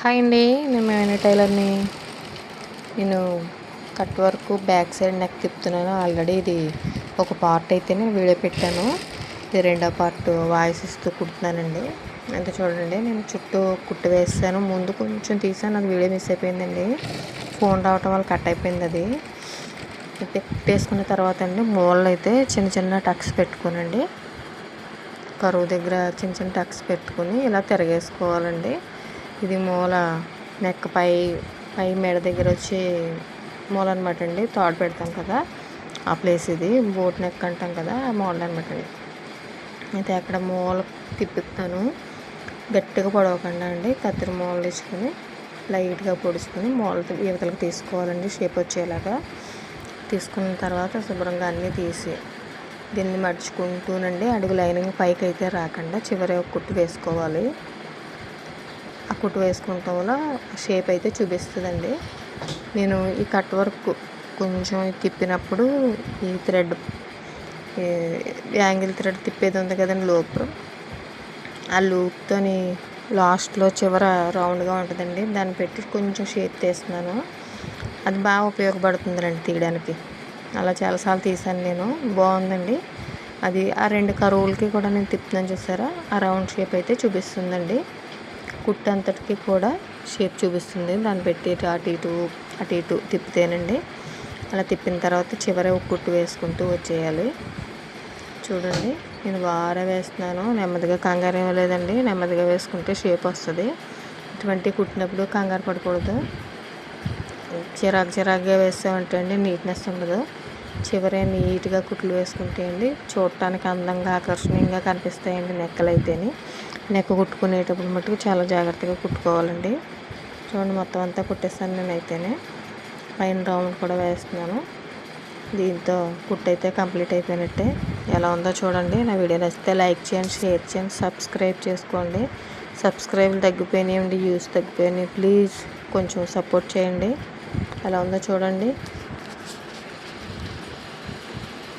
Hi అండి, నేను మేమైనా టైలర్ని. నేను cut work back side neck తిప్పుతున్నాను. ఆల్రెడీ ఇది ఒక పార్ట్ అయితే నేను వీడియో పెట్టాను. ఇది రెండో పార్ట్ వాయిస్ ఇస్తూ కుడుతున్నానండి. అంతే చూడండి, నేను చుట్టూ కుట్టు వేసాను. ముందు కొంచెం తీసాను, అది వీడియో మిస్ అయిపోయిందండి. ఫోన్ రావటం వల్ల కట్ అయిపోయింది. అది కుట్టేసుకున్న తర్వాత అండి మూలలు అయితే చిన్న చిన్న టక్స్ పెట్టుకోనండి. కరువు దగ్గర చిన్న చిన్న టక్స్ పెట్టుకుని ఇలా తిరగేసుకోవాలండి. ఇది మూల నెక్ పై మెడ దగ్గర వచ్చి మూల అనమాట అండి. తాడు పెడతాం కదా ఆ ప్లేస్, ఇది బోట్ నెక్ అంటాం కదా ఆ మూల అనమాట అండి. అయితే అక్కడ మూల తిప్పుతాను. గట్టిగా పొడవకుండా అండి, కత్తిరి మూలలు తీసుకొని లైట్గా పొడుచుకొని మూలలు యువతలకు తీసుకోవాలండి. షేప్ వచ్చేలాగా తీసుకున్న తర్వాత శుభ్రంగా అన్నీ తీసి దీన్ని మడుచుకుంటూనండి అడుగు లైనింగ్ పైకి అయితే రాకుండా చివరి ఒక కుట్టు వేసుకోవాలి. ఆ కుట్టు వేసుకుంటాం వల్ల షేప్ అయితే చూపిస్తుందండి. నేను ఈ కట్ వర్క్ కొంచెం తిప్పినప్పుడు ఈ థ్రెడ్ యాంగిల్ థ్రెడ్ తిప్పేది ఉంది కదండి లోపు, ఆ లూప్తోని లాస్ట్లో చివర రౌండ్గా ఉంటుందండి, దాన్ని పెట్టి కొంచెం షేప్ తీస్తున్నాను. అది బాగా ఉపయోగపడుతుందండి తీయడానికి. అలా చాలాసార్లు తీసాను నేను, బాగుందండి. అది ఆ రెండు కరువులకి కూడా నేను తిప్పుతున్నాను చూసారా, ఆ రౌండ్ షేప్ అయితే చూపిస్తుందండి. కుట్టు అంతటికి కూడా షేప్ చూపిస్తుంది. దాన్ని పెట్టి అటు ఇటు తిప్పితేనండి. అలా తిప్పిన తర్వాత చివరి ఒక కుట్టు వేసుకుంటూ వచ్చేయాలి. చూడండి, నేను బాగా వేస్తున్నాను. నెమ్మదిగా, కంగారు ఏమీ లేదండి, నెమ్మదిగా వేసుకుంటే షేప్ వస్తుంది. ఇటువంటి కుట్టినప్పుడు కంగారు పడకూడదు. చిరాకుగా వేసామంటే అండి నీట్నెస్ ఉండదు. చివరే నీట్గా కుట్లు వేసుకుంటే అండి చూడటానికి అందంగా ఆకర్షణీయంగా కనిపిస్తాయండి నెక్కలు అయితేని. నెక్క కుట్టుకునేటప్పుడు మట్టుకు చాలా జాగ్రత్తగా కుట్టుకోవాలండి. చూడండి, మొత్తం అంతా కుట్టేస్తాను నేను అయితేనే. పైన రౌండ్ కూడా వేస్తున్నాను. దీంతో కుట్టు అయితే కంప్లీట్ అయిపోయినట్టే. ఎలా ఉందో చూడండి. నా వీడియో నచ్చితే లైక్ చేయండి, షేర్ చేయండి, సబ్స్క్రైబ్ చేసుకోండి. సబ్స్క్రైబ్లు తగ్గిపోయినాయండి, వ్యూస్ తగ్గిపోయినాయి. ప్లీజ్ కొంచెం సపోర్ట్ చేయండి. ఎలా ఉందో చూడండి.